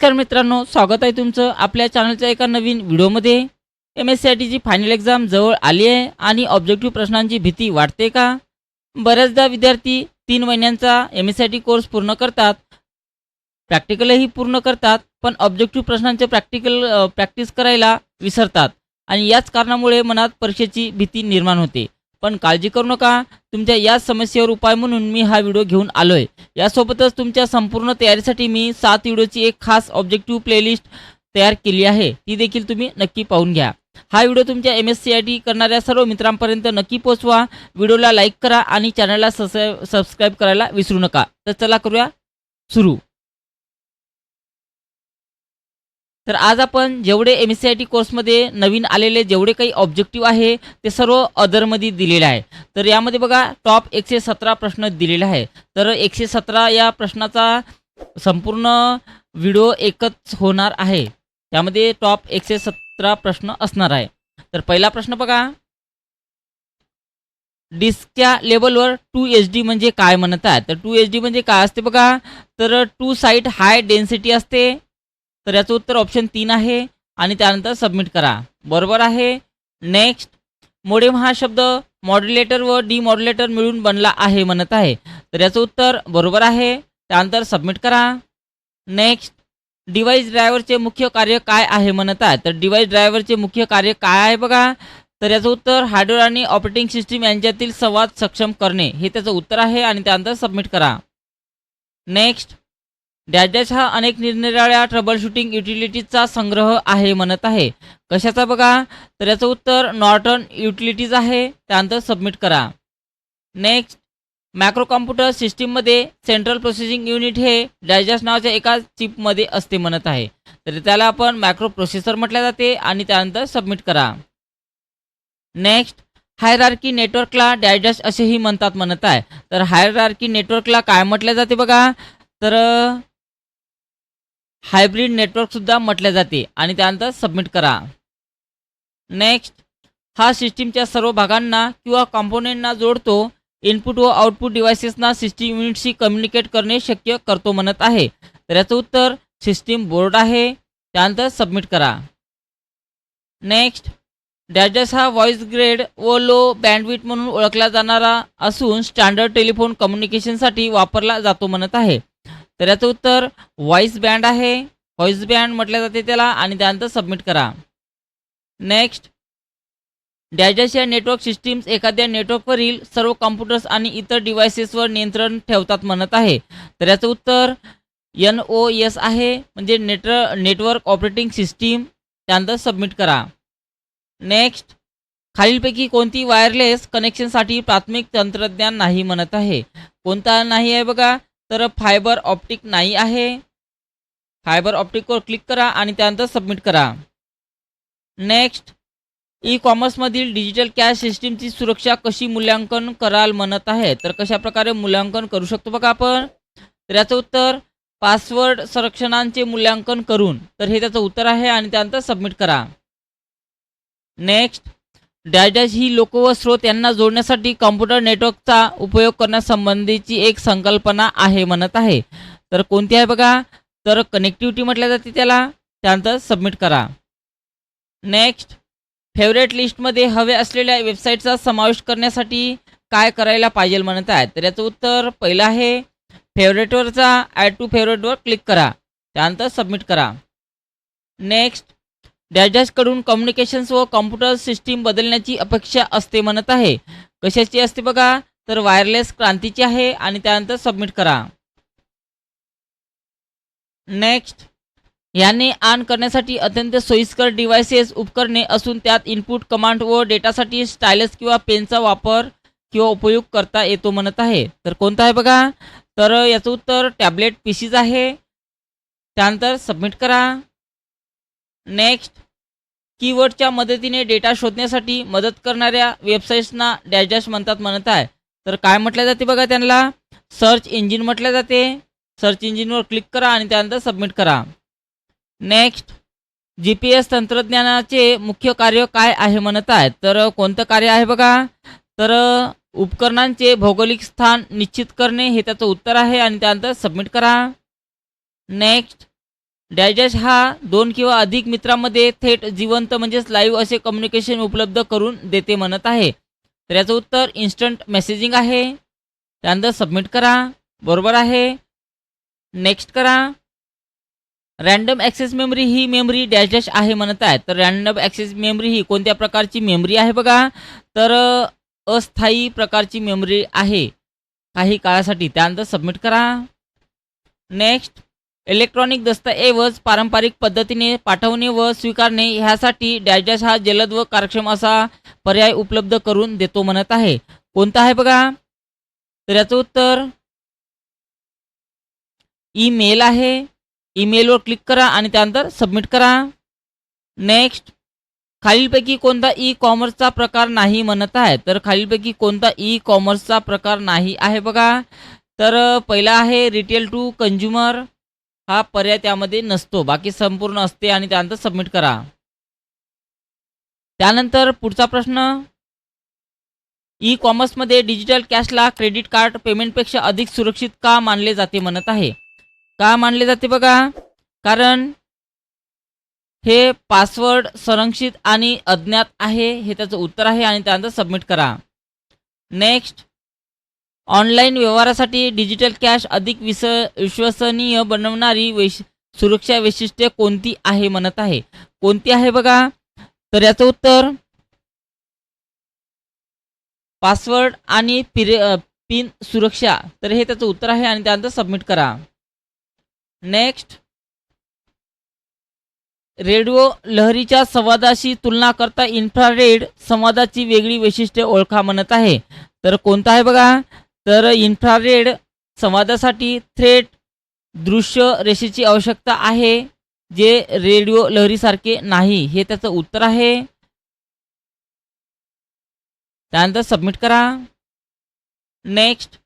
नमस्कार मित्रांनो, स्वागत आहे तुमचं आपल्या चॅनलच्या एका नवीन व्हिडिओमध्ये। MSCITची फायनल एक्झाम जवळ आली आहे आणि ऑब्जेक्टिव्ह प्रश्नांची भीती वाटते का? बऱ्याचदा विद्यार्थी 3 महिन्यांचा MSCIT कोर्स पूर्ण करतात, प्रॅक्टिकलही पूर्ण करतात, पण ऑब्जेक्टिव्ह प्रश्नांचे प्रॅक्टिस करायला विसरतात आणि याच कारणामुळे मनात परीक्षेची भीती निर्माण होते। पण काळजी करू नका, तुमच्या या समस्येवर उपाय म्हणून मी हा व्हिडिओ घेऊन आलोय। यासोबतच तुमच्या संपूर्ण तयारीसाठी मी 7 व्हिडिओची एक खास ऑब्जेक्टिव्ह प्लेलिस्ट तयार केली आहे, ती देखील तुम्ही नक्की पाहून घ्या। हा व्हिडिओ तुमच्या MSCIT करणाऱ्या सर्व मित्रांपर्यंत नक्की पोहोचवा। व्हिडिओला लाईक करा आणि चॅनलला सबस्क्राईब करायला विसरू नका। तर चला करूया सुरू। तर आज आपण जेवढे MSCIT कोर्समध्ये नवीन आलेले जेवढे काही ऑब्जेक्टिव्ह आहे ते सर्व अदरमध्ये दिलेले आहे। तर यामध्ये बघा टॉप 117 प्रश्न दिलेले आहे। तर 117 या प्रश्नाचा संपूर्ण व्हिडिओ एकच होणार आहे, त्यामध्ये टॉप 117 प्रश्न असणार आहे। तर पहिला प्रश्न बघा, डिस्कच्या लेवलवर 2HD म्हणजे काय म्हणतात? तर 2HD म्हणजे काय असते बघा, तर 2 साइड हाय डेन्सिटी असते। तर याचं उत्तर ऑप्शन 3 आहे आणि त्यानंतर सबमिट करा, बरोबर आहे। नेक्स्ट, मोडेम हा शब्द मॉड्युलेटर व डिमॉड्युलेटर मिळून बनला आहे म्हणत आहे। तर याचं उत्तर बरोबर आहे, त्यानंतर सबमिट करा। नेक्स्ट, डिव्हाइस ड्रायव्हरचे मुख्य कार्य काय आहे म्हणत आहे? तर डिव्हाइस ड्रायव्हरचे मुख्य कार्य काय आहे बघा, तर याचं उत्तर हार्डवेअर आणि ऑपरेटिंग सिस्टीम यांच्यातील संवाद सक्षम करणे हे त्याचं उत्तर आहे आणि त्यानंतर सबमिट करा। नेक्स्ट, डॅश हा अनेक निरनिराळ्या ट्रबल शूटिंग युटिलिटीजचा संग्रह आहे म्हणत आहे, कशाचा बघा, तर याचं उत्तर नॉर्टन युटिलिटीज आहे, त्यानंतर सबमिट करा। नेक्स्ट, मॅक्रो कॉम्प्युटर सिस्टीममध्ये सेंट्रल प्रोसेसिंग युनिट हे डॅश नावाच्या एका चिपमध्ये असते म्हणत आहे। तर त्याला आपण मॅक्रो प्रोसेसर म्हटले जाते आणि त्यानंतर सबमिट करा। नेक्स्ट, हायरार्की नेटवर्कला डॅश असेही म्हणतात म्हणत आहे। तर हायरार्की नेटवर्कला काय म्हटले जाते बघा, तर हायब्रिड नेटवर्क सुद्धा म्हटले जाते आणि त्यानंतर सबमिट करा। नेक्स्ट, हा सिस्टीमच्या सर्व भागांना किंवा कॉम्पोनेंटना जोडतो, इनपुट व आउटपुट डिव्हाइसेसना सिस्टीम युनिटशी कम्युनिकेट करणे शक्य करतो म्हणत आहे। तर याचं उत्तर सिस्टीम बोर्ड आहे, त्यानंतर सबमिट करा। नेक्स्ट, डॅश हा व्हॉइस ग्रेड व लो बँडविड्थ म्हणून ओळखला जाणारा असून स्टँडर्ड टेलिफोन कम्युनिकेशनसाठी वापरला जातो म्हणत आहे। तर याचं उत्तर व्हॉइस बँड आहे, व्हॉइस बँड म्हटले जाते त्याला आणि त्यानंतर सबमिट करा। नेक्स्ट, डॅश या नेटवर्क सिस्टीम्स एखाद्या नेटवर्कवरील सर्व कॉम्प्युटर्स आणि इतर डिव्हाइसेसवर नियंत्रण ठेवतात म्हणत आहे। तर याचं उत्तर NOS आहे, म्हणजे नेटवर्क ऑपरेटिंग सिस्टीम, त्यानंतर सबमिट करा। नेक्स्ट, खालीलपैकी कोणती वायरलेस कनेक्शनसाठी प्राथमिक तंत्रज्ञान नाही म्हणत आहे? कोणता नाही आहे बघा, तर फायबर ऑप्टिक नाही आहे। फायबर ऑप्टिकवर क्लिक करा आणि त्यानंतर सबमिट करा। नेक्स्ट, ई कॉमर्समधील डिजिटल कॅश सिस्टीमची सुरक्षा कशी मूल्यांकन कराल म्हणत आहे? तर कशा प्रकारे मूल्यांकन करू शकतो बघा आपण, तर याचं उत्तर पासवर्ड संरक्षणांचे मूल्यांकन करून, तर हे त्याचं उत्तर आहे आणि त्यानंतर सबमिट करा। नेक्स्ट, डॅश ही लोक व स्रोत यांना जोडण्यासाठी कॉम्प्युटर नेटवर्कचा उपयोग करण्यासंबंधीची एक संकल्पना आहे म्हणत आहे। तर कोणती आहे बघा, तर कनेक्टिव्हिटी म्हटल्या जाते त्याला, त्यानंतर सबमिट करा। नेक्स्ट, फेवरेट लिस्टमध्ये हवे असलेल्या वेबसाईटचा समावेश करण्यासाठी काय करायला पाहिजे म्हणत आहे? तर याचं उत्तर पहिलं आहे, फेवरेटवरचा ॲड टू फेवरेटवर क्लिक करा, त्यानंतर सबमिट करा। नेक्स्ट, डॅश कडून कम्युनिकेशन्स व कॉम्प्युटर सिस्टीम बदलण्याची अपेक्षा असते म्हणत आहे, कशाची असते बघा, तर वायरलेस क्रांतीची आहे आणि त्यानंतर सबमिट करा। नेक्स्ट, याने ऑन करण्यासाठी अत्यंत सोयीस्कर डिव्हाइसेस उपकरणे असून त्यात इनपुट कमांड व डेटासाठी स्टायलस किंवा पेनचा वापर किंवा उपयोग करता येतो म्हणत आहे। तर कोणता आहे बघा, तर याचं उत्तर टॅबलेट PCज आहे, त्यानंतर सबमिट करा। नेक्स्ट, कीवर्डच्या मदतीने डेटा शोधण्यासाठी मदत करणाऱ्या वेबसाईट्सना डॅश म्हणतात म्हणत आहे। तर काय म्हटले जाते बघा, त्यांना सर्च इंजिन म्हटले जाते। सर्च इंजिनवर क्लिक करा आणि त्यानंतर सबमिट करा। नेक्स्ट, GPS तंत्रज्ञानाचे मुख्य कार्य काय आहे म्हणत आहे? तर कोणतं कार्य आहे बघा, तर उपकरणांचे भौगोलिक स्थान निश्चित करणे हे त्याचं उत्तर आहे आणि त्यानंतर सबमिट करा। नेक्स्ट, डॅश डॅश हा 2 किंवा अधिक मित्रांमध्ये थेट जिवंत म्हणजेच लाईव्ह असे कम्युनिकेशन उपलब्ध करून देते म्हणत आहे. तर याचं उत्तर इन्स्टंट मेसेजिंग आहे. त्यानंतर सबमिट करा. बरोबर आहे. नेक्स्ट करा. रँडम ॲक्सेस मेमरी ही मेमरी डॅश डॅश आहे म्हणत आहे. तर रँडम ॲक्सेस मेमरी ही कोणत्या प्रकारची मेमरी आहे बघा, तर अस्थायी प्रकारची मेमरी आहे काही काळासाठी. त्यानंतर सबमिट करा. नेक्स्ट, इलेक्ट्रॉनिक दस्तऐवज पारंपरिक पद्धतीने पाठवणे व स्वीकारणे ह्यासाठी डॅश डॅश हा जलद व कार्यक्षम असा पर्याय उपलब्ध करून देतो म्हणत आहे. कोणता आहे बघा, तर याचं उत्तर ईमेल आहे. ईमेलवर क्लिक करा आणि त्यानंतर सबमिट करा. नेक्स्ट, खालीलपैकी कोणता ई कॉमर्सचा प्रकार नाही म्हणत आहे. तर खालीलपैकी कोणता ई कॉमर्सचा प्रकार नाही आहे बघा, तर पहिला आहे रिटेल टू कंझ्युमर, हा पर्याय त्यामध्ये नसतो, बाकी संपूर्ण असते. आणि त्यानंतर सबमिट करा. त्यानंतर पुढचा प्रश्न, ई कॉमर्समध्ये डिजिटल कॅशला क्रेडिट कार्ड पेमेंटपेक्षा अधिक सुरक्षित का मानले जाते म्हणत आहे. का मानले जाते बघा, कारण हे पासवर्ड संरक्षित आणि अज्ञात आहे, हे त्याचं उत्तर आहे. आणि त्यानंतर सबमिट करा. नेक्स्ट, ऑनलाईन व्यवहारासाठी डिजिटल कॅश अधिक विश्वसनीय बनवणारी सुरक्षा वैशिष्ट्ये कोणती आहे म्हणत आहे. कोणती आहे बघा, तर याचं उत्तर पासवर्ड आणि पिन सुरक्षा, तर हे त्याचं उत्तर आहे. आणि त्यानंतर सबमिट करा. नेक्स्ट, रेडिओ लहरीच्या संवादाशी तुलना करता इन्फ्रारेड संवादाची वेगळी वैशिष्ट्ये ओळखा म्हणत आहे. तर कोणता आहे बघा, तर इन्फ्रारेड संवादासाठी थेट दृश्य रेषेची आवश्यकता आहे, जे रेडिओ लहरीसारखे नाही, हे त्याचं उत्तर आहे. त्यानंतर सबमिट करा. नेक्स्ट,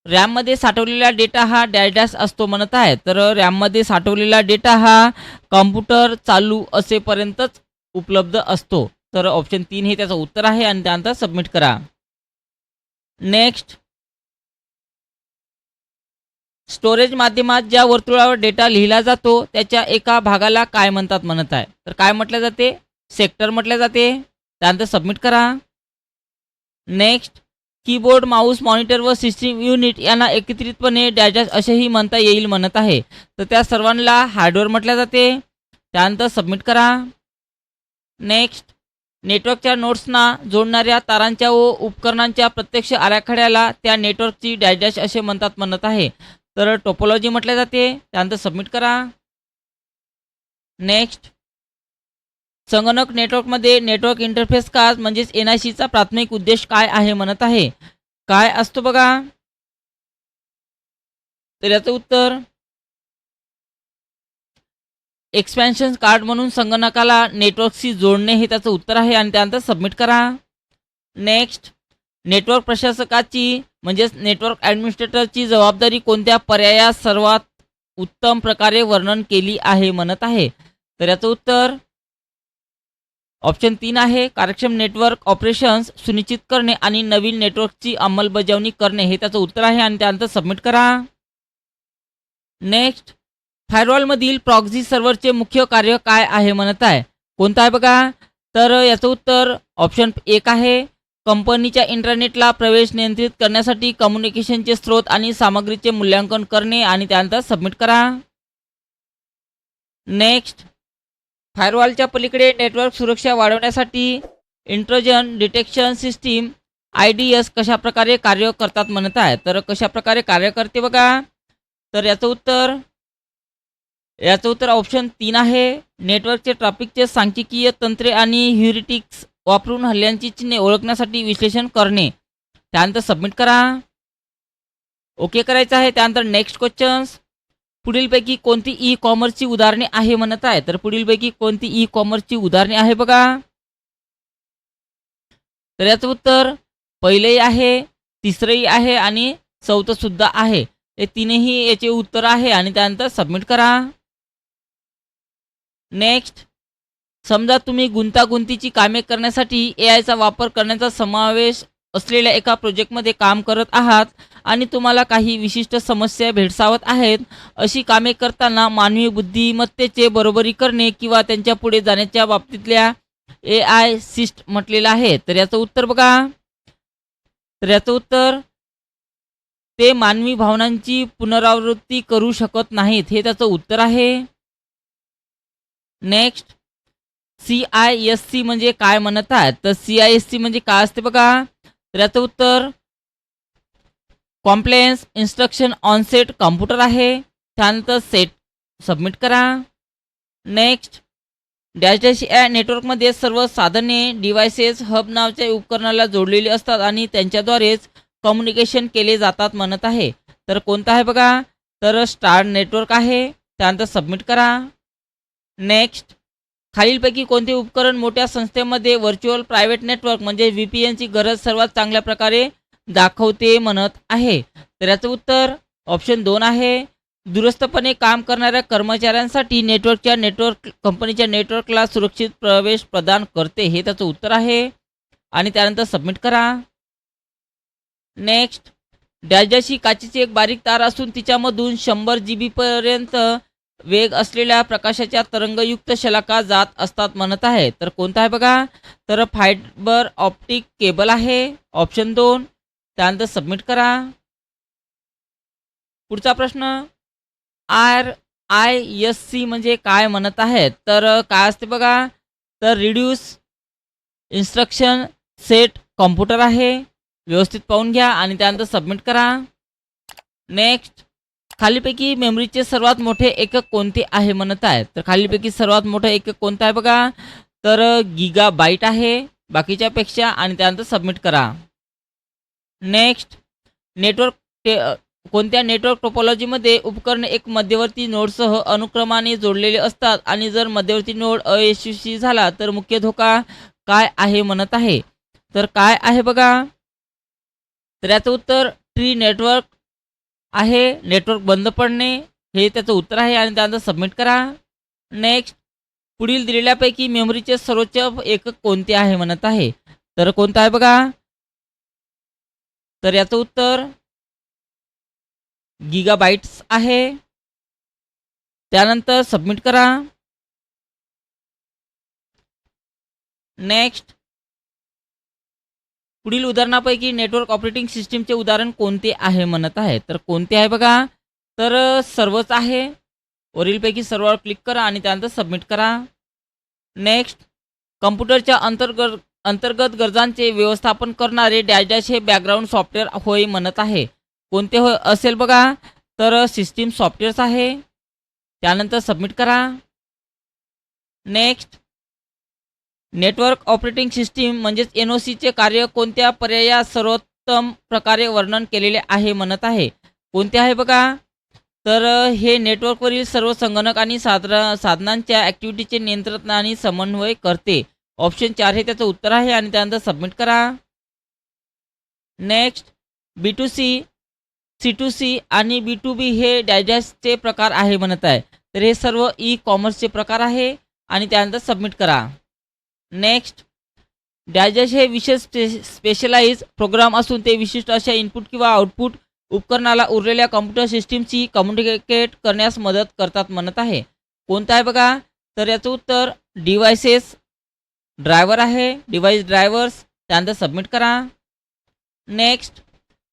रॅममध्ये साठवलेला डेटा हा डॅश डॅश असतो म्हणत आहे. तर रॅममध्ये साठवलेला डेटा हा कॉम्प्युटर चालू असेपर्यंतच उपलब्ध असतो. तर ऑप्शन 3 हे त्याचं उत्तर आहे. आणि त्यानंतर सबमिट करा. नेक्स्ट, स्टोरेज माध्यमात ज्या वर्तुळावर डेटा लिहिला जातो त्याच्या एका भागाला काय म्हणतात म्हणत आहे. तर काय म्हटले जाते, सेक्टर म्हटले जाते. त्यानंतर सबमिट करा. नेक्स्ट, कीबोर्ड, माऊस, मॉनिटर व सिस्टीम युनिट यांना एकत्रितपणे डॅश डॅश असेही म्हणता येईल म्हणत आहे. तर त्या सर्वांना हार्डवेअर म्हटले जाते. त्यानंतर सबमिट करा. नेक्स्ट, नेटवर्कच्या नोड्सना जोडणाऱ्या तारांच्या व उपकरणांच्या प्रत्यक्ष आराखड्याला त्या नेटवर्कची डॅश डॅश असे म्हणत आहे. तर टोपोलॉजी म्हटले जाते. त्यानंतर सबमिट करा. नेक्स्ट, संगणक नेटवर्कमध्ये नेटवर्क इंटरफेस कार्ड म्हणजेच NICचा प्राथमिक उद्देश काय आहे म्हणत आहे. काय असतो बघा, तर याचं उत्तर एक्सपॅन्शन कार्ड म्हणून संगणकाला नेटवर्कशी जोडणे, हे त्याचं उत्तर आहे. आणि त्यानंतर सबमिट करा. नेक्स्ट, नेटवर्क प्रशासकाची म्हणजेच नेटवर्क ॲडमिनिस्ट्रेटरची जबाबदारी कोणत्या पर्यायात सर्वात उत्तम प्रकारे वर्णन केली आहे म्हणत आहे. तर याचं उत्तर ऑप्शन 3 आहे, कार्यक्षम नेटवर्क ऑपरेशन्स सुनिश्चित करणे आणि नवीन नेटवर्कची अंमलबजावणी करणे, हे त्याचं उत्तर आहे. आणि त्यानंतर सबमिट करा. नेक्स्ट, फायरवॉलमधील प्रॉक्सी सर्व्हरचे मुख्य कार्य काय आहे म्हणत आहे. कोणतं आहे बघा, तर याचं उत्तर ऑप्शन 1 आहे, कंपनीच्या इंटरनेटला प्रवेश नियंत्रित करण्यासाठी कम्युनिकेशनचे स्रोत आणि सामग्रीचे मूल्यांकन करणे. आणि त्यानंतर सबमिट करा. नेक्स्ट, फायरवॉलच्या पलीकडे नेटवर्क सुरक्षा वाढवण्यासाठी इंट्रोजन डिटेक्शन सिस्टीम IDS कशाप्रकारे कार्य करतात म्हणत आहे. तर कशाप्रकारे कार्य करते बघा, तर याचं उत्तर ऑप्शन 3 आहे, नेटवर्कचे ट्रॅफिकचे सांख्यिकीय तंत्रे आणि ह्युरिटिक्स वापरून हल्ल्यांची चिन्हे ओळखण्यासाठी विश्लेषण करणे. त्यानंतर सबमिट करा. ओके करायचं आहे. त्यानंतर नेक्स्ट क्वेश्चन्स, पुढीलपैकी कोणती ई कॉमर्सची उदाहरणे आहे म्हणत आहे. तर पुढीलपैकी कोणती ई कॉमर्सची उदाहरणे आहे बघा, तर याचं उत्तर पहिलेही आहे, तिसरंही आहे आणि चौथं सुद्धा आहे. हे तीनही याचे उत्तर आहे. आणि त्यानंतर सबमिट करा. नेक्स्ट, समजा तुम्ही गुंतागुंतीची कामे करण्यासाठी AIचा वापर करण्याचा समावेश असलेल्या एका प्रोजेक्टमध्ये काम करत आहात आणि तुम्हाला काही विशिष्ट समस्या भेडसावत आहेत, अशी कामे करताना मानवी बुद्धिमत्तेचे बरोबरी करणे किंवा त्यांच्या पुढे जाण्याच्या बाबतीतल्या AI म्हटलेलं आहे. तर याचं उत्तर बघा. तर याचं उत्तर ते मानवी भावनांची पुनरावृत्ती करू शकत नाहीत, हे त्याचं उत्तर आहे. नेक्स्ट, CISC म्हणजे काय म्हणत आहेत? तर CISC म्हणजे काय असते बघा. तर याचं उत्तर कॉम्प्लेन्स इन्स्ट्रक्शन ऑन सेट कॉम्प्युटर आहे. त्यानंतर सेट सबमिट करा. नेक्स्ट, डॅश या नेटवर्कमध्ये सर्व साधने डिव्हायसेस हब नावाच्या उपकरणाला जोडलेली असतात आणि त्यांच्याद्वारेच कम्युनिकेशन केले जातात म्हणत आहे. तर कोणतं आहे बघा. तर स्टार नेटवर्क आहे. त्यानंतर सबमिट करा. नेक्स्ट, खालीलपैकी कोणते उपकरण मोठ्या संस्थेमध्ये व्हर्च्युअल प्रायव्हेट नेटवर्क म्हणजे VPNची गरज सर्वात चांगल्या प्रकारे दाखवते म्हणत आहे. तर याचं उत्तर ऑप्शन 2 आहे. दूरस्थपणे काम करणाऱ्या कर्मचाऱ्यांसाठी नेटवर्क कंपनीच्या नेटवर्कला सुरक्षित प्रवेश प्रदान करते, हे त्याचं उत्तर आहे. आणि त्यानंतर सबमिट करा. नेक्स्ट, डॅशची काचेची एक बारीक तार असून तिच्यामधून 100 GB पर्यंत वेग असलेल्या प्रकाशाच्या तरंगयुक्त शलाका जात असतात म्हणत आहे. तर कोणता आहे बघा. तर फायबर ऑप्टिक केबल आहे, ऑप्शन 2. त्यानंतर सबमिट करा. पुढचा प्रश्न, RISC म्हणजे काय म्हणत आहेत? तर काय असते बघा. तर रिड्यूस इन्स्ट्रक्शन सेट कॉम्प्युटर आहे. व्यवस्थित पाहून घ्या आणि त्यानंतर सबमिट करा. नेक्स्ट, खालीपैकी मेमरीचे सर्वात मोठे एकक कोणते आहे म्हणत आहेत? तर खालीपैकी सर्वात मोठं एकक कोणतं आहे बघा. तर गीगाबाईट आहे बाकीच्यापेक्षा. आणि त्यानंतर सबमिट करा. नेक्स्ट, कोणत्या नेटवर्क टोपोलॉजीमध्ये उपकरणे एक मध्यवर्ती नोडसह अनुक्रमाने जोडलेले असतात आणि जर मध्यवर्ती नोड अयशस्वी झाला तर मुख्य धोका काय आहे म्हणत आहे? तर काय आहे बघा. तर याचं उत्तर ट्री नेटवर्क आहे. नेटवर्क बंद पडणे हे त्याचं उत्तर आहे. आणि त्यानंतर सबमिट करा. नेक्स्ट, पुढील दिलेल्यापैकी मेमरीचे सर्वोच्च एकक कोणते आहे म्हणत आहे? तर कोणतं आहे बघा. तर याचं उत्तर गीगाबाइट्स आहे. त्यानंतर सबमिट करा. नेक्स्ट, पुढील उदाहरणापैकी नेटवर्क ऑपरेटिंग सिस्टीमचे उदाहरण कोणते आहे म्हणत आहे? तर कोणते आहे बघा. तर सर्वच आहे. वरीलपैकी सर्वांवर क्लिक करा आणि त्यानंतर सबमिट करा. नेक्स्ट, कम्प्युटरच्या अंतर्गत गरजांचे व्यवस्थापन करणारे डॅश हे बॅकग्राऊंड सॉफ्टवेअर होय म्हणत आहे. कोणते होय असेल बघा. तर सिस्टीम सॉफ्टवेअर्स आहे. त्यानंतर सबमिट करा. नेक्स्ट, नेटवर्क ऑपरेटिंग सिस्टीम म्हणजेच NOCचे कार्य कोणत्या पर्यायात सर्वोत्तम प्रकारे वर्णन केलेले आहे म्हणत आहे? कोणते आहे बघा. तर हे नेटवर्कवरील सर्व संगणक आणि साधनांच्या ॲक्टिव्हिटीचे नियंत्रण आणि समन्वय करते. ऑप्शन 4 हे त्याचं उत्तर आहे. आणि त्यानंतर सबमिट करा. नेक्स्ट, B2C, C2C आणि B2B हे डॅशचे प्रकार आहे म्हणत आहे. तर हे सर्व कॉमर्सचे प्रकार आहे. आणि त्यानंतर सबमिट करा. नेक्स्ट, डॅश हे विशेष स्पेशलाइज प्रोग्राम असून ते विशिष्ट अशा इनपुट किंवा आउटपुट उपकरणाला उरलेल्या कॉम्प्युटर सिस्टीमची कम्युनिकेट करण्यास मदत करतात म्हणत आहे. कोणतं आहे बघा. तर याचं उत्तर डिव्हायसेस ड्रायव्हर आहे. Device drivers. त्यानंतर सबमिट करा. नेक्स्ट,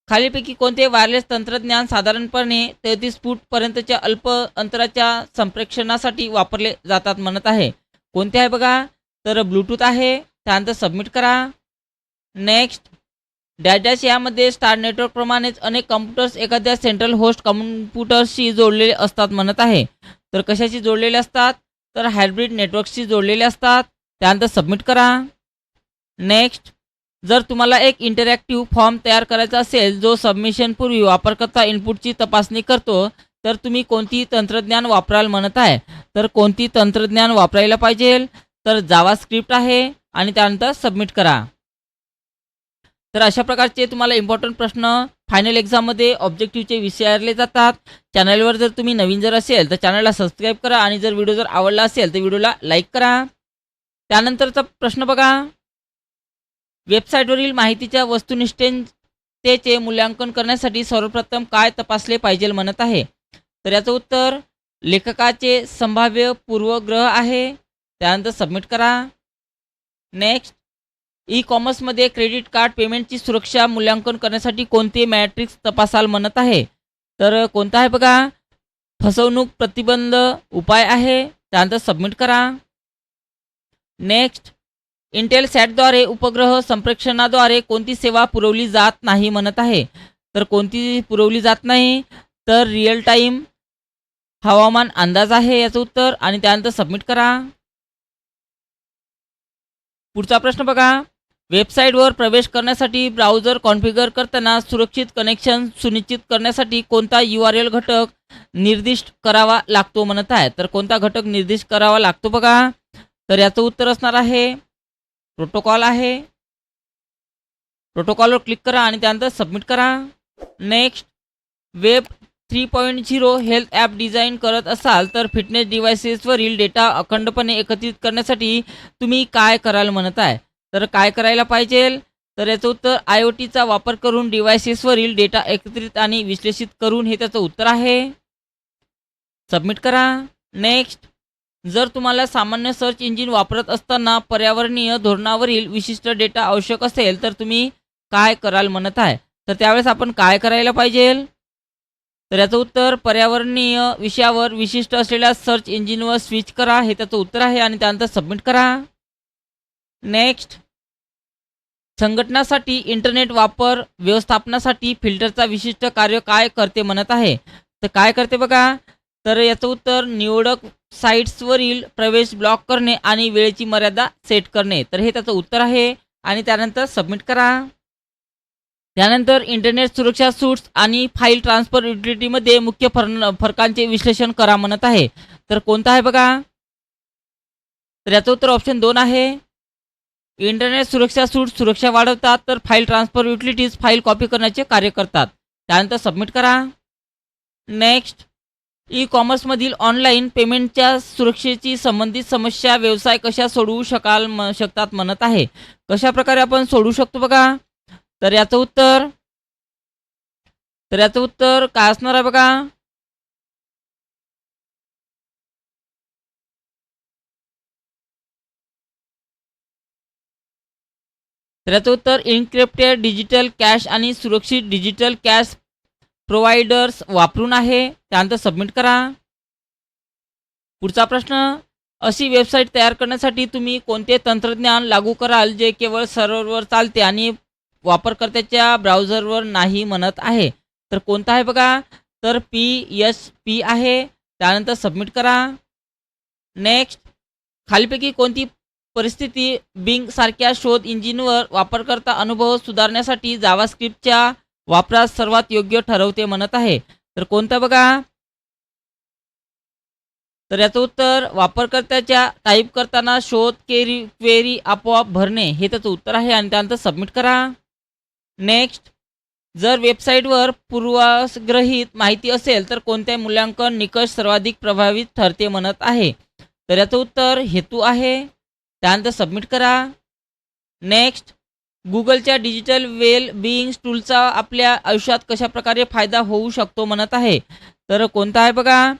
खालीपैकी कोणते वायरलेस तंत्रज्ञान साधारणपणे 33 फूटपर्यंतच्या अल्प अंतराच्या संप्रेषणासाठी वापरले जातात म्हणत आहे? कोणते आहे बघा. तर ब्लूटूथ आहे. त्यानंतर सबमिट करा. नेक्स्ट, डॅश यामध्ये स्टार नेटवर्कप्रमाणेच अनेक कम्प्युटर्स एखाद्या सेंट्रल होस्ट कम्प्युटरशी जोडलेले असतात म्हणत आहे. तर कशाशी जोडलेले असतात? तर हायब्रिड नेटवर्कशी जोडलेले असतात. त्यानंतर सबमिट करा. नेक्स्ट, जर तुम्हाला एक इंटरॅक्टिव्ह फॉर्म तयार करायचा असेल जो सबमिशनपूर्वी वापरकर्ता इनपुटची तपासणी करतो, तर तुम्ही कोणती तंत्रज्ञान वापराल म्हणत आहे? तर कोणती तंत्रज्ञान वापरायला पाहिजे? तर जावास्क्रिप्ट आहे. आणि त्यानंतर सबमिट करा. तर अशा प्रकारचे तुम्हाला इम्पॉर्टंट प्रश्न फायनल एक्झाममध्ये ऑब्जेक्टिव्हचे विचारले जातात. चॅनलवर जर तुम्ही नवीन असेल तर चॅनलला सबस्क्राईब करा आणि जर व्हिडिओ जर आवडला असेल तर व्हिडिओला लाईक करा. त्यानंतरचा प्रश्न बघा. वेबसाईटवरील माहितीच्या वस्तुनिष्ठतेचे मूल्यांकन करण्यासाठी सर्वप्रथम काय तपासले पाहिजे म्हणत आहे. तर याचं उत्तर लेखकाचे संभाव्य पूर्वग्रह आहे. त्यानंतर सबमिट करा. नेक्स्ट, ई कॉमर्समध्ये क्रेडिट कार्ड पेमेंटची सुरक्षा मूल्यांकन करण्यासाठी कोणते मॅट्रिक्स तपासाल म्हणत आहे. तर कोणता आहे बघा, फसवणूक प्रतिबंध उपाय आहे. त्यानंतर सबमिट करा. नेक्स्ट, इंटेल सॅटद्वारे उपग्रह संप्रेषणाद्वारे कोणती सेवा पुरवली जात नाही म्हणत आहे. तर कोणती पुरवली जात नाही, तर रिअल टाईम हवामान अंदाज आहे याचं उत्तर. आणि त्यानंतर सबमिट करा. पुढचा प्रश्न बघा, वेबसाईटवर प्रवेश करण्यासाठी ब्राउझर कॉन्फिगर करताना सुरक्षित कनेक्शन सुनिश्चित करण्यासाठी कोणता URL घटक निर्दिष्ट करावा लागतो म्हणत आहे. तर कोणता घटक निर्दिष्ट करावा लागतो बघा, तर याचं उत्तर असणार आहे प्रोटोकॉल आहे. प्रोटोकॉलवर क्लिक करा आणि त्यानंतर सबमिट करा. Next, web 3.0 health app design करत असाल तर फिटनेस डिव्हायसेसवरील डेटा अखंडपणे एकत्रित करण्यासाठी तुम्ही काय कराल म्हणत आहे. तर काय करायला पाहिजे, तर याचं उत्तर IoTचा वापर करून डिव्हायसेसवरील डेटा एकत्रित आणि विश्लेषित करून हे त्याचं उत्तर आहे. सबमिट करा. नेक्स्ट, जर तुम्हाला सामान्य सर्च इंजिन वापरत असताना पर्यावरणीय धोरणावरील विशिष्ट डेटा आवश्यक असेल तर तुम्ही काय कराल म्हणत आहे. तर त्यावेळेस आपण काय करायला पाहिजे, तर याचं उत्तर पर्यावरणीय विषयावर विशिष्ट असलेल्या सर्च इंजिनवर स्विच करा हे त्याचं उत्तर आहे. आणि त्यानंतर सबमिट करा. नेक्स्ट, संघटनासाठी इंटरनेट वापर व्यवस्थापनासाठी फिल्टरचा विशिष्ट कार्य काय करते म्हणत आहे. तर काय करते बघा, तर याचं उत्तर निवडक साईट्सवरील प्रवेश ब्लॉक करणे आणि वेळेची मर्यादा सेट करणे. तर हे त्याचं उत्तर आहे. आणि त्यानंतर सबमिट करा. त्यानंतर इंटरनेट सुरक्षा सूट्स आणि फाईल ट्रान्सफर युटिलिटीमध्ये मुख्य फरकांचे विश्लेषण करा म्हणत आहे. तर कोणता आहे बघा, तर याचं उत्तर ऑप्शन 2 आहे. इंटरनेट सुरक्षा सूट सुरक्षा वाढवतात, तर file transfer utilities file copy करण्याचे कार्य करतात. त्यानंतर सबमिट करा. नेक्स्ट, ई कॉमर्समधील ऑनलाईन पेमेंटच्या सुरक्षेची संबंधित समस्या व्यवसाय कशा सोडवू शकतात म्हणत आहे. कशा प्रकारे आपण सोडवू शकतो बघा, तर याचं उत्तर काय असणार आहे बघा, तर याचं उत्तर इन्क्रिप्टेड डिजिटल कॅश आणि सुरक्षित डिजिटल कॅश प्रोव्हायडर्स वापरून आहे. त्यानंतर सबमिट करा. पुढचा प्रश्न, अशी वेबसाईट तयार करण्यासाठी तुम्ही कोणते तंत्रज्ञान लागू कराल जे केवळ सर्व्हरवर चालते आणि वापरकर्त्याच्या ब्राउझरवर नाही म्हणत आहे. तर कोणता आहे बघा, तर PSP आहे. त्यानंतर सबमिट करा. नेक्स्ट, खालीपैकी कोणती परिस्थिती बिंग सारख्या शोध इंजिनवर वापरकर्ता अनुभव सुधारण्यासाठी जावास्क्रिप्टच्या वापरास सर्वात योग्य ठरवते म्हणत आहे. तर कोणतं बघा, तर याचं उत्तर वापरकर्त्याच्या टाईप करताना शोध क्वेरी आपोआप भरणे हे त्याचं उत्तर आहे. आणि त्यानंतर सबमिट करा. नेक्स्ट, जर वेबसाईटवर पूर्वग्रहित माहिती असेल तर कोणत्या मूल्यांकन निकष सर्वाधिक प्रभावित ठरते म्हणत आहे. तर याचं उत्तर हेतू आहे. त्यानंतर सबमिट करा. नेक्स्ट, गुगलच्या डिजिटल वेल बिईंग टूलचा आपल्या आयुष्यात कशा प्रकारे फायदा होऊ शकतो म्हणत आहे. तर कोणता आहे बघा,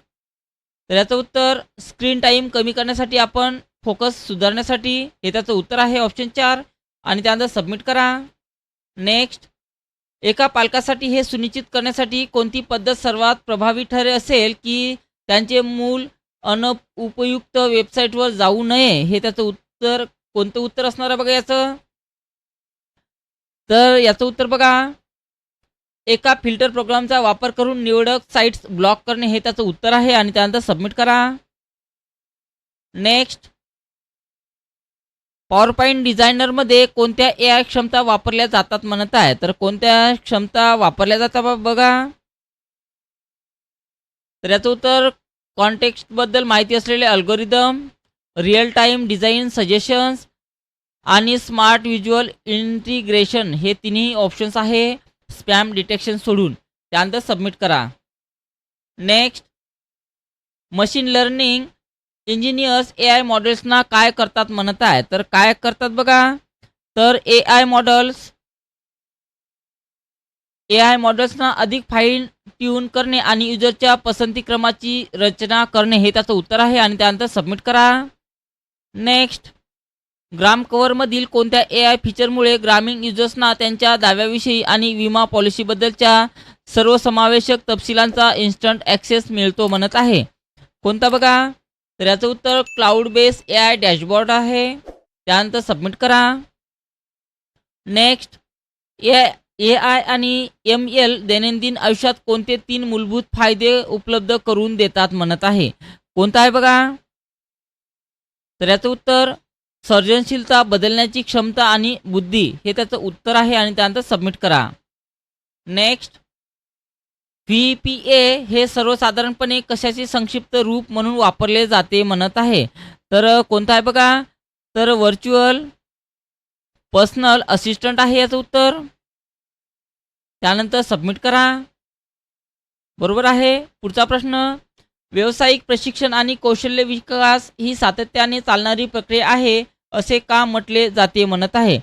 तर याचं उत्तर स्क्रीन टाईम कमी करण्यासाठी आपण फोकस सुधारण्यासाठी हे त्याचं उत्तर आहे ऑप्शन 4. आणि त्यानंतर सबमिट करा. नेक्स्ट, एका पालकासाठी हे सुनिश्चित करण्यासाठी कोणती पद्धत सर्वात प्रभावी ठरेल असेल की त्यांचे मूल उपयुक्त वेबसाईटवर जाऊ नये हे त्याचं उत्तर कोणतं उत्तर असणार आहे बघा याचं, तर याचं उत्तर बघा, एका फिल्टर प्रोग्रामचा वापर करून निवडक साईट्स ब्लॉक करणे हे त्याचं उत्तर आहे. आणि त्यानंतर सबमिट करा. नेक्स्ट, पॉवरपॉईंट डिझायनरमध्ये कोणत्या AI क्षमता वापरल्या जातात म्हणत आहे. तर कोणत्या क्षमता वापरल्या जातात बघा, तर याचं उत्तर कॉन्टेक्स्टबद्दल माहिती असलेले algorithm, real time design suggestions आणि स्मार्ट व्हिज्युअल इंटिग्रेशन हे तिन्ही ऑप्शन्स आहे स्पॅम डिटेक्शन सोडून. त्यानंतर सबमिट करा. Next, machine learning engineers AI मॉडेल्सना काय करतात म्हणत आहे. तर काय करतात बघा, तर ए आय मॉडेल्सना अधिक फाईन ट्यून करणे आणि युजरच्या पसंती क्रमाची रचना करणे हे त्याचं उत्तर आहे आणि त्यानंतर सबमिट करा. नेक्स्ट, ग्राम कव्हरमधील कोणत्या ए-आय फीचरमुळे ग्रामीण युजर्सना त्यांच्या दाव्याविषयी आणि विमा पॉलिसीबद्दलच्या सर्वसमावेशक तपशिलांचा इन्स्टंट ॲक्सेस मिळतो म्हणत आहे? कोणता बघा? तर याचं उत्तर क्लाउड बेस ए-आय डॅशबोर्ड आहे. त्यानंतर सबमिट करा. नेक्स्ट, ए-आय आणि एम-एल दैनंदिन आयुष्यात कोणते 3 मूलभूत फायदे उपलब्ध करून देतात म्हणत आहे? कोणता आहे बघा? तर याचं उत्तर सर्जनशीलता, बदलण्याची क्षमता आणि बुद्धी हे त्याचं उत्तर आहे आणि त्यानंतर सबमिट करा. नेक्स्ट, व्ही-पी-ए हे सर्वसाधारणपणे कशाचे संक्षिप्त रूप म्हणून वापरले जाते म्हणत आहे? तर कोणता आहे बघा? तर व्हर्च्युअल पर्सनल असिस्टंट आहे याचं उत्तर. त्यानंतर सबमिट करा. बरोबर आहे. पुढचा प्रश्न, व्यावसायिक प्रशिक्षण आणि कौशल्य विकास ही सातत्याने चालणारी प्रक्रिया आहे असे का म्हटले जाते म्हणत आहे?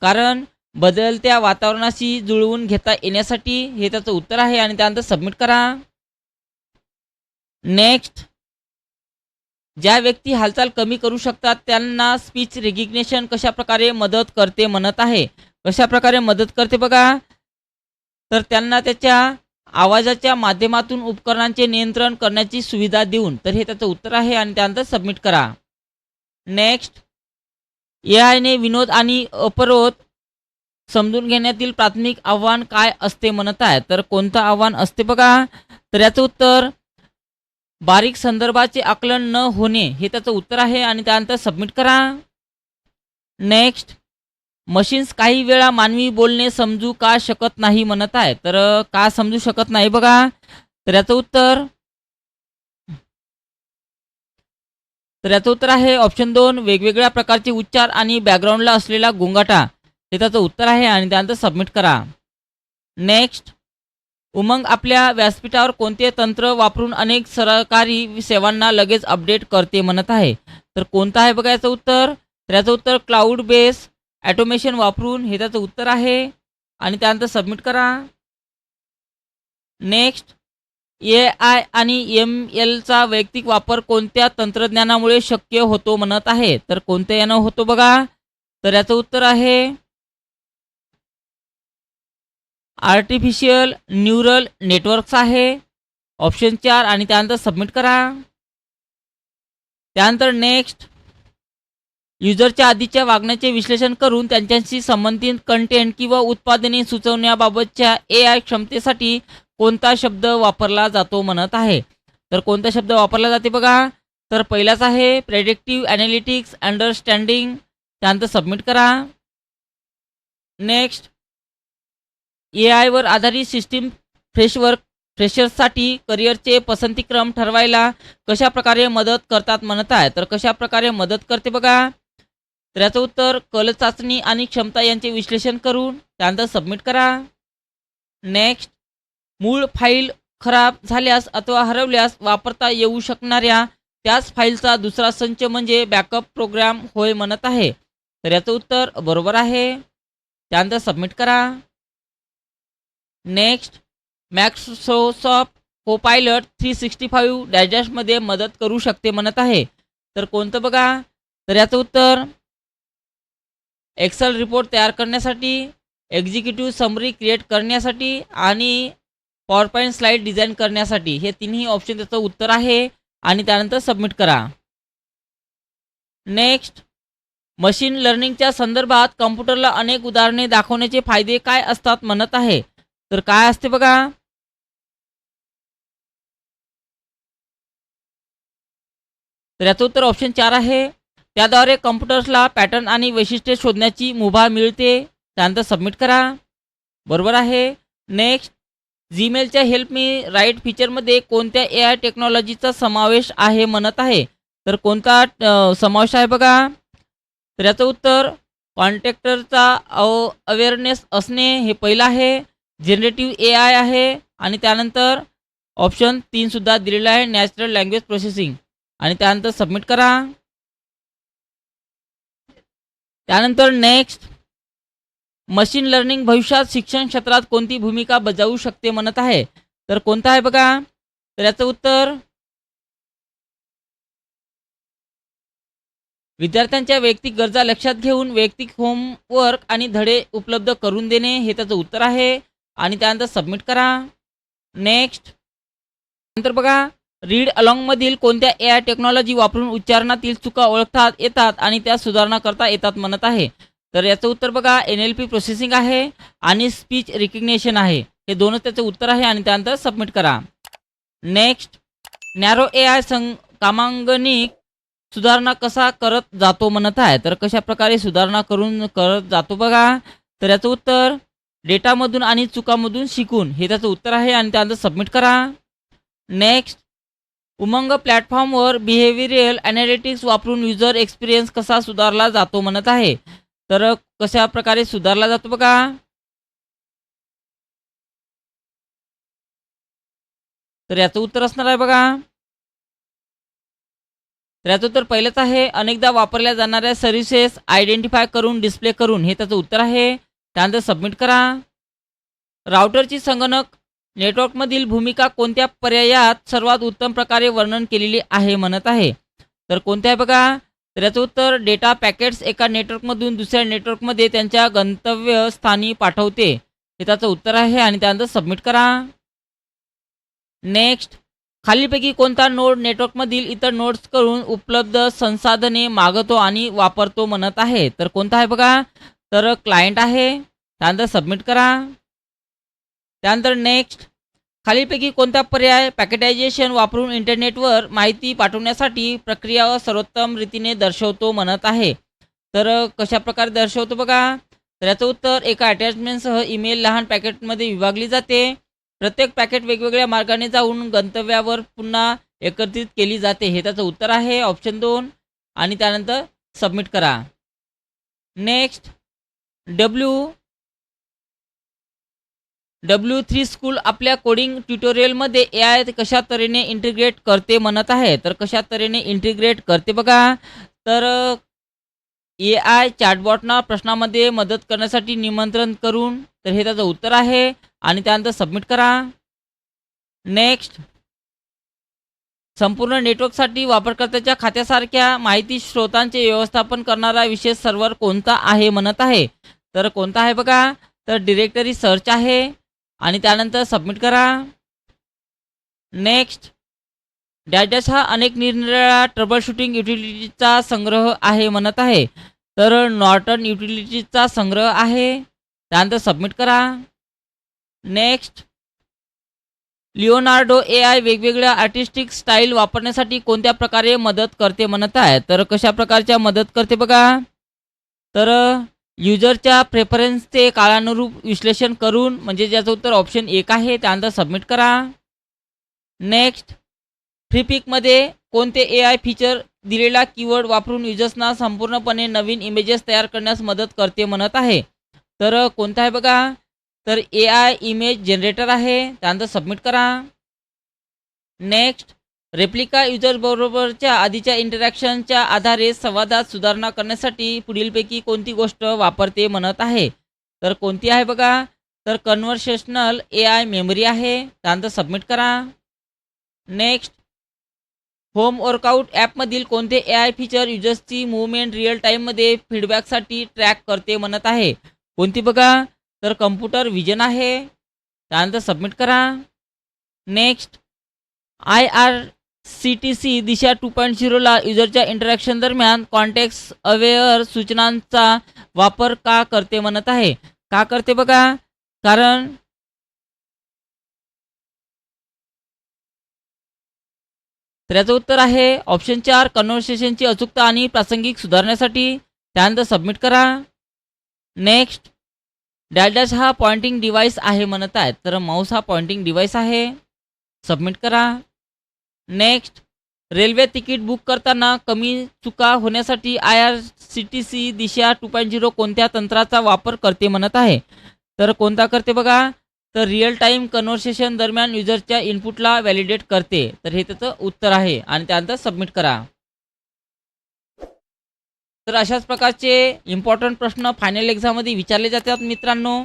कारण बदलत्या वातावरणाशी जुळवून घेता येण्यासाठी हे त्याचं उत्तर आहे आणि त्यानंतर सबमिट करा. नेक्स्ट, ज्या व्यक्ती हालचाल कमी करू शकतात त्यांना स्पीच रेकग्निशन कशा प्रकारे मदत करते म्हणत आहे? कशा प्रकारे मदत करते बघा? तर त्यांना त्याच्या आवाजाच्या माध्यमातून उपकरणांचे नियंत्रण करण्याची सुविधा देऊन. तर हे त्याचं उत्तर आहे आणि त्यानंतर सबमिट करा. नेक्स्ट, ए-आयने विनोद आणि अपरोध समजून घेण्यातील प्राथमिक आव्हान काय असते म्हणत आहे? तर कोणतं आव्हान असते बघा? तर याचं उत्तर बारीक संदर्भाचे आकलन न होणे हे त्याचं उत्तर आहे आणि त्यानंतर सबमिट करा. नेक्स्ट, मशीन्स काही वेळा मानवी बोलणे समजू का शकत नाही म्हणत आहे? तर का समजू शकत नाही बघा? तर याचं उत्तर आहे ऑप्शन 2, वेगवेगळ्या प्रकारचे उच्चार आणि बॅकग्राऊंडला असलेला गोंगाटा हे त्याचं उत्तर आहे आणि त्यानंतर सबमिट करा. नेक्स्ट, उमंग आपल्या व्यासपीठावर कोणते तंत्र वापरून अनेक सरकारी सेवांना लगेच अपडेट करते म्हणत आहे? तर कोणतं आहे बघा याचं उत्तर? तर याचं उत्तर क्लाउड बेस ॲटोमेशन वापरून हे त्याचं उत्तर आहे आणि त्यानंतर सबमिट करा. नेक्स्ट, ए-आय आणि एम-एलचा वैयक्तिक वापर कोणत्या तंत्रज्ञानामुळे शक्य होतो म्हणत आहे? तर कोणत्या यानं होतो बघा? तर याचं उत्तर आहे आर्टिफिशियल न्यूरल नेटवर्क्स आहे. ऑप्शन 4 आणि त्यानंतर सबमिट करा. त्यानंतर नेक्स्ट, युजरच्या आधीच्या वागण्याचे विश्लेषण करून त्यांच्याशी संबंधित कंटेंट किंवा उत्पादने सुचवण्याबाबतच्या ए-आय क्षमतेसाठी कोणता शब्द वापरला जातो म्हणत आहे? तर कोणता शब्द वापरला जाते बघा? तर पहिलाच आहे प्रेडिक्टिव्ह ॲनालिटिक्स अंडरस्टँडिंग. त्यानंतर सबमिट करा. नेक्स्ट, ए-आयवर आधारित सिस्टीम फ्रेशर्ससाठी करिअरचे पसंतीक्रम ठरवायला कशा प्रकारे मदत करतात म्हणत आहे? तर कशा प्रकारे मदत करते बघा? तर याचं उत्तर कल चाचणी आणि क्षमता यांचे विश्लेषण करून त्यानंतर सबमिट करा. नेक्स्ट, मूळ फाईल खराब झाल्यास अथवा हरवल्यास वापरता येऊ शकणाऱ्या त्याच फाईलचा दुसरा संच म्हणजे बॅकअप प्रोग्राम होय म्हणत आहे? तर याचं उत्तर बरोबर आहे. त्यानंतर सबमिट करा. नेक्स्ट, मायक्रोसॉफ्ट कोपायलट 365 डॅशमध्ये मदत करू शकते म्हणत आहे? तर कोणतं बघा? तर याचं उत्तर एक्सेल रिपोर्ट तयार करण्यासाठी, एक्झिक्युटिव्ह समरी क्रिएट करण्यासाठी आणि पॉवरपॉईंट स्लाईड डिझाईन करण्यासाठी हे तिन्ही ऑप्शन त्याचं उत्तर आहे आणि त्यानंतर सबमिट करा. नेक्स्ट, मशीन लर्निंगच्या संदर्भात कॉम्प्युटरला अनेक उदाहरणे दाखवण्याचे फायदे काय असतात म्हणत आहे? तर काय असते बघा? तर याचं उत्तर ऑप्शन 4 आहे. त्याद्वारे कॉम्प्युटर्सला पॅटर्न आणि वैशिष्ट्ये शोधण्याची मुभा मिळते. त्यानंतर सबमिट करा. बरोबर आहे. नेक्स्ट, जीमेलच्या हेल्प मी राईट फीचरमध्ये कोणत्या ए-आय टेक्नॉलॉजीचा समावेश आहे म्हणत आहे? तर कोणता समावेश आहे बघा? तर याचं उत्तर कॉन्टॅक्टरचा अवेअरनेस असणे हे पहिलं आहे. जनरेटिव्ह ए-आय आहे आणि त्यानंतर ऑप्शन 3 सुद्धा दिलेला आहे, नॅचरल लँग्वेज प्रोसेसिंग आणि त्यानंतर सबमिट करा. त्यानंतर नेक्स्ट, मशीन लर्निंग भविष्यात शिक्षण क्षेत्रात कोणती भूमिका बजावू शकते म्हणत आहे. तर कोणता आहे बघा? तर याचं उत्तर विद्यार्थ्यांच्या वैयक्तिक गरजा लक्षात घेऊन वैयक्तिक होमवर्क आणि धडे उपलब्ध करून देणे हे त्याचं उत्तर आहे आणि त्यानंतर सबमिट करा. नेक्स्ट. नंतर बघा, रीड अलॉंगमधील कोणत्या AI टेक्नॉलॉजी वापरून उच्चारणातील चुका ओळखतात येतात आणि त्या सुधारणा करता येतात म्हणत आहे. तर याचं उत्तर बघा, NLP प्रोसेसिंग आहे आणि स्पीच रिकग्निशन आहे. हे दोनच त्याचं उत्तर आहे आणि त्यानंतर सबमिट करा. नेक्स्ट. नॅरो AI कामांगणिक सुधारणा कसा करत जातो म्हणत आहे. तर कशा प्रकारे सुधारणा करत जातो बघा? तर याचं उत्तर डेटामधून आणि चुकामधून शिकून हे त्याचं उत्तर आहे आणि त्यानंतर सबमिट करा. नेक्स्ट. उमंग प्लॅटफॉर्मवर बिहेवियरल ॲनालिटिक्स वापरून युजर एक्सपिरियन्स कसा सुधारला जातो म्हणत आहे. तर कशा प्रकारे सुधारला जातो बघा? तर याचं उत्तर असणार आहे बघा. तर याचं उत्तर पहिलंच आहे, अनेकदा वापरल्या जाणाऱ्या सर्व्हिसेस आयडेंटिफाय करून डिस्प्ले करून हे त्याचं उत्तर आहे. त्यानंतर सबमिट करा. राउटरची संगणक नेटवर्कमधील भूमिका कोणत्या पर्यायात सर्वात उत्तम प्रकारे वर्णन केलेली आहे म्हणत आहे. तर कोणत्या आहे बघा? तर याचं उत्तर डेटा पॅकेट्स एका नेटवर्कमधून दुसऱ्या नेटवर्कमध्ये त्यांच्या गंतव्यस्थानी पाठवते हे त्याचं उत्तर आहे आणि त्यानंतर सबमिट करा. नेक्स्ट. खालीलपैकी कोणता नोड नेटवर्कमधील इतर नोड्सकडून उपलब्ध संसाधने मागतो आणि वापरतो म्हणत आहे. तर कोणता आहे बघा? तर क्लायंट आहे. त्यानंतर सबमिट करा. त्यानंतर नेक्स्ट. खालीलपैकी कोणता पर्याय पॅकेटायझेशन वापरून इंटरनेटवर माहिती पाठवण्यासाठी प्रक्रिया सर्वोत्तम रीतीने दर्शवतो म्हणत आहे. तर कशा प्रकारे दर्शवतो बघा? तर याचं उत्तर एका अटॅचमेंटसह ईमेल लहान पॅकेटमध्ये विभागली जाते. प्रत्येक पॅकेट वेगवेगळ्या मार्गाने जाऊन गंतव्यावर पुन्हा एकत्रित केली जाते हे त्याचं उत्तर आहे, ऑप्शन 2 आणि त्यानंतर सबमिट करा. नेक्स्ट. W3 स्कूल आपल्या कोडिंग ट्युटोरियलमध्ये AI कशा तऱ्हेने इंटिग्रेट करते म्हणत आहे. तर कशा तऱ्हेने इंटिग्रेट करते बघा? तर AI चॅटबॉटना प्रश्नामध्ये मदत करण्यासाठी निमंत्रण करून तर हे त्याचं उत्तर आहे आणि त्यानंतर सबमिट करा. नेक्स्ट. संपूर्ण नेटवर्कसाठी वापरकर्त्याच्या खात्यासारख्या माहिती स्रोतांचे व्यवस्थापन करणारा विशेष सर्व्हर कोणता आहे म्हणत आहे. तर कोणता आहे बघा? तर डिरेक्टरी सर्च आहे आणि त्यानंतर सबमिट करा. नेक्स्ट. डॅश हा अनेक निरनिराळ्या ट्रबल शूटिंग युटिलिटीचा संग्रह आहे म्हणत आहे. तर नॉर्टन युटिलिटीचा संग्रह आहे. त्यानंतर सबमिट करा. नेक्स्ट. लिओनार्डो AI वेगवेगळ्या आर्टिस्टिक स्टाईल वापरण्यासाठी कोणत्या प्रकारे मदत करते म्हणत आहे. तर कशा प्रकारच्या मदत करते बघा? तर युजरच्या प्रेफरन्सचे काळानुरूप विश्लेषण करून म्हणजे ज्याचं उत्तर ऑप्शन 1 आहे. त्यानंतर सबमिट करा. नेक्स्ट. फ्रीपिकमध्ये कोणते AI फीचर दिलेला कीवर्ड वापरून युजर्सना संपूर्णपणे नवीन इमेजेस तयार करण्यास मदत करते म्हणत आहे. तर कोणता आहे बघा? तर AI इमेज जनरेटर आहे. त्यानंतर सबमिट करा. नेक्स्ट. रेप्लिका युजर बरोबरच्या आधीच्या इंटरॅक्शनच्या आधारे संवादात सुधारणा करण्यासाठी पुढीलपैकी कोणती गोष्ट वापरते म्हणत आहे. तर कोणती आहे बघा? तर कन्व्हर्सेशनल AI मेमरी आहे. त्यानंतर सबमिट करा. नेक्स्ट. होम वर्कआउट ॲपमधील कोणते AI फीचर युजर्सची मूवमेंट रिअल टाईममध्ये फीडबॅकसाठी ट्रॅक करते म्हणत आहे. कोणती बघा? तर कम्प्युटर विजन आहे. त्यानंतर सबमिट करा. नेक्स्ट. IRCTC दिशा 2.0ला युजरच्या इंटरॅक्शन दरम्यान कॉन्टेक्स्ट अवेअर सूचनांचा वापर का करते म्हणत आहे. का करते बघा? कारण तर याचं उत्तर आहे ऑप्शन 4 कन्व्हर्सेशनची अचूकता आणि प्रासंगिक सुधारण्यासाठी. त्यानंतर सबमिट करा. नेक्स्ट. डॅश हा पॉइंटिंग डिव्हाइस आहे म्हणत आहेत. तर माऊस हा पॉइंटिंग डिव्हाइस आहे. सबमिट करा. नेक्स्ट. रेल्वे तिकीट बुक करताना कमी चुका होण्यासाठी IRCTC दिशा 2.0 कोणत्या तंत्राचा वापर करते म्हणत आहे. तर कोणता करते बघा? तर रिअल टाईम कन्व्हर्सेशन दरम्यान युजरच्या इनपुटला व्हॅलिडेट करते. तर हे त्याचं उत्तर आहे आणि त्यानंतर सबमिट करा. तर अशाच प्रकारचे इम्पॉर्टंट प्रश्न फायनल एक्झाममध्ये विचारले जातात मित्रांनो.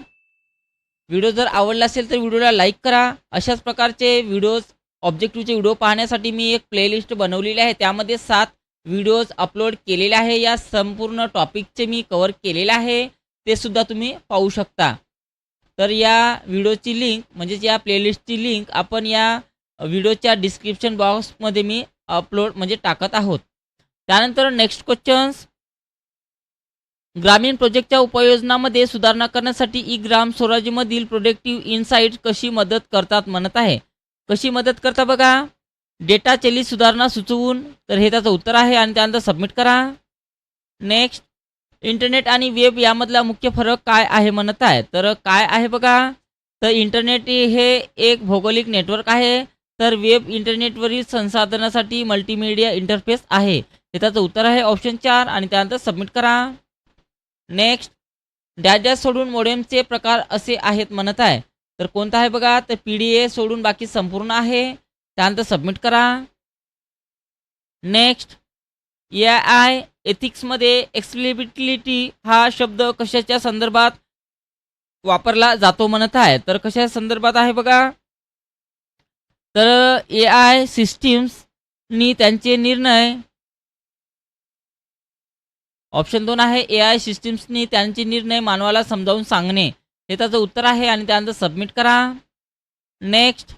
व्हिडिओ जर आवडला असेल तर व्हिडिओला लाईक करा. अशाच प्रकारचे व्हिडिओज ऑब्जेक्टिव्हचे व्हिडिओ पाहण्यासाठी मी एक प्लेलिस्ट बनवलेली आहे. त्यामध्ये 7 व्हिडिओज अपलोड केलेले आहे. या संपूर्ण टॉपिकचे मी कव्हर केलेले आहे. ते सुद्धा तुम्ही पाहू शकता. तर या व्हिडिओची लिंक म्हणजेच या प्लेलिस्टची लिंक आपण या व्हिडिओच्या डिस्क्रिप्शन बॉक्समध्ये मी अपलोड म्हणजे टाकत आहोत. त्यानंतर नेक्स्ट क्वेश्चन्स. ग्रामीण प्रोजेक्टच्या उपयोजनामध्ये सुधारणा करण्यासाठी ई ग्राम स्वराज्यमधील प्रोडक्टिव्ह इनसाइट्स कशी मदत करतात म्हणत आहे. कशी मदत करता बघा. डेटा चलित सुधारणा सुचवून, तर हे त्याचं उत्तर आहे आणि त्यानंतर सबमिट करा. नेक्स्ट. इंटरनेट आणि वेब यामधला मुख्य फरक काय आहे म्हणत आहे. तर काय आहे बघा. तर इंटरनेट हे एक भौगोलिक नेटवर्क आहे, तर वेब इंटरनेटवरील संसाधनासाठी मल्टीमीडिया इंटरफेस आहे. हे त्याचं उत्तर आहे ऑप्शन 4 आणि त्यानंतर सबमिट करा. नेक्स्ट. डॅश डॅश सोडून मोडेमचे प्रकार असे आहेत म्हणत आहे. तर कोणता आहे बघा. तर PDA सोडून बाकी संपूर्ण आहे. त्यानंतर सबमिट करा. नेक्स्ट. AI एथिक्समध्ये एक्सेसिबिलिटी हा शब्द कशाच्या संदर्भात वापरला जातो म्हणत आहे. तर कशा संदर्भात आहे बघा. तर AI सिस्टीम्सनी त्यांचे निर्णय, ऑप्शन 2 आहे AI सिस्टीम्सनी त्यांचे निर्णय मानवाला समजावून सांगणे. हे त्याचं उत्तर आहे आणि त्यानंतर सबमिट करा. नेक्स्ट.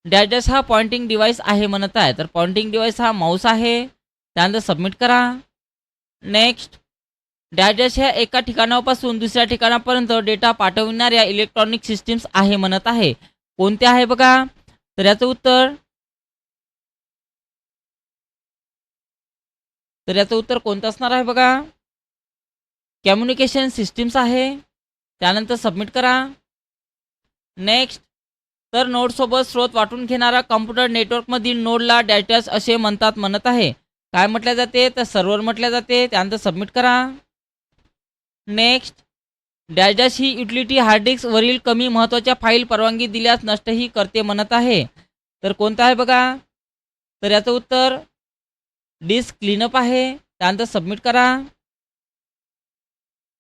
डॅश डॅश हा पॉइंटिंग डिव्हाइस आहे म्हणत आहे. तर पॉइंटिंग डिव्हाइस हा माऊस आहे. त्यानंतर सबमिट करा. नेक्स्ट. डॅश डॅश ह्या एका ठिकाणापासून दुसऱ्या ठिकाणापर्यंत डेटा पाठविणाऱ्या इलेक्ट्रॉनिक सिस्टीम्स आहे म्हणत आहे. कोणते आहे बघा. तर याचं उत्तर कोणतं असणार आहे बघा. कम्युनिकेशन सिस्टीम्स आहे. त्यानंतर सबमिट करा. नेक्स्ट. तर नोडसोबत स्रोत वाटून घेणारा कॉम्प्युटर नेटवर्कमधील नोडला डॅश डॅश असे म्हणतात म्हणत आहे. काय म्हटले जाते. तर सर्व्हर म्हटले जाते. त्यानंतर सबमिट करा. नेक्स्ट. डॅश डॅश ही युटिलिटी हार्ड डिस्क वरील कमी महत्त्वाच्या फाईल परवानगी दिल्यास नष्टही करते म्हणत आहे. तर कोणता आहे बघा. तर याचं उत्तर डिस्क क्लीनअप आहे. त्यानंतर सबमिट करा.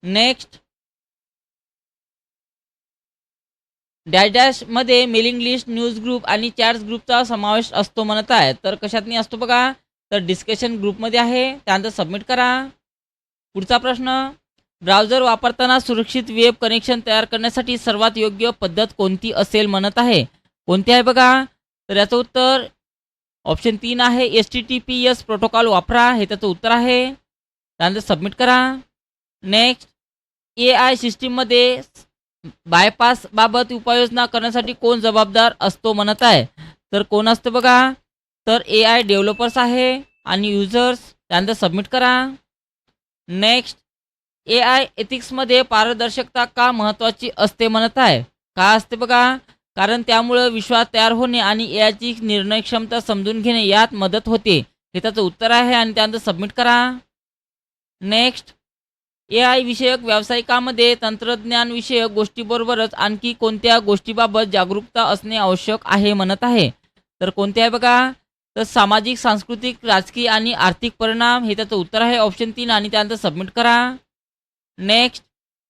नेक्स्ट. डॅश डॅशमध्ये मेलिंग लिस्ट, न्यूज ग्रुप आणि चॅट्स ग्रुपचा समावेश असतो म्हणत आहे. तर कशातनी असतो बघा. तर डिस्कशन ग्रुपमध्ये आहे. त्यानंतर सबमिट करा. पुढचा प्रश्न. ब्राउझर वापरताना सुरक्षित वेब कनेक्शन तयार करण्यासाठी सर्वात योग्य पद्धत कोणती असेल म्हणत आहे. कोणती आहे बघा. तर याचं उत्तर ऑप्शन 3 आहे HTTPS प्रोटोकॉल वापरा. हे त्याचं उत्तर आहे. त्यानंतर सबमिट करा. नेक्स्ट. AI सिस्टीममध्ये बायपास बाबत उपाययोजना करण्यासाठी कोण जबाबदार असतो म्हणत आहे. तर कोण असतं बघा. तर AI डेव्हलपर्स आहे आणि युजर्स. त्यानंतर सबमिट करा. नेक्स्ट. AI एथिक्समध्ये पारदर्शकता का महत्त्वाची असते म्हणत आहे. का असते बघा. कारण त्यामुळे विश्वास तयार होणे आणि AIची निर्णय क्षमता समजून घेणे यात मदत होते. हे त्याचं उत्तर आहे आणि त्यानंतर सबमिट करा. नेक्स्ट. AI विषयक व्यावसायिकामध्ये तंत्रज्ञान विषयक गोष्टीबरोबरच आणखी कोणत्या गोष्टीबाबत जागरूकता असणे आवश्यक आहे म्हणत आहे. तर कोणते आहे बघा. तर सामाजिक, सांस्कृतिक, राजकीय आणि आर्थिक परिणाम. हे त्याचं उत्तर आहे ऑप्शन 3 आणि त्यानंतर सबमिट करा. नेक्स्ट.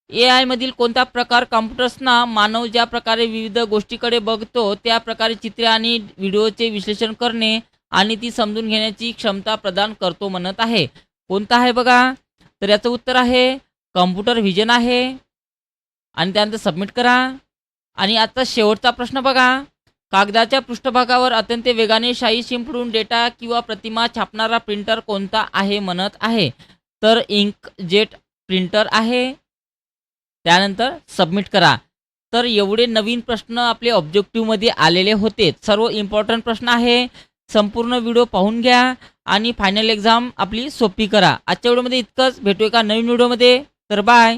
AI मधील कोणता प्रकार कॉम्प्युटर्सना मानव ज्या प्रकारे विविध गोष्टीकडे बघतो त्या प्रकारे चित्रे आणि व्हिडिओचे विश्लेषण करणे आणि ती समजून घेण्याची क्षमता प्रदान करतो म्हणत आहे. कोणता आहे बघा. तर याचं उत्तर आहे कॉम्प्युटर व्हिजन आहे आणि त्यानंतर सबमिट करा. आणि आता शेवटचा प्रश्न बघा. कागदाच्या पृष्ठभागावर अत्यंत वेगाने शाई शिंपडून डेटा किंवा प्रतिमा छापणारा प्रिंटर कोणता आहे म्हणत आहे. तर इंकजेट प्रिंटर आहे. त्यानंतर सबमिट करा. तर एवढे नवीन प्रश्न आपले ऑब्जेक्टिव्हमध्ये आलेले होते. सर्व इम्पॉर्टंट प्रश्न आहे. संपूर्ण व्हिडिओ पाहून घ्या आणि फायनल एक्झाम आपली सोपी करा. आजच्या व्हिडिओमध्ये इतकंच. भेटू एका नवीन व्हिडिओमध्ये. तर बाय.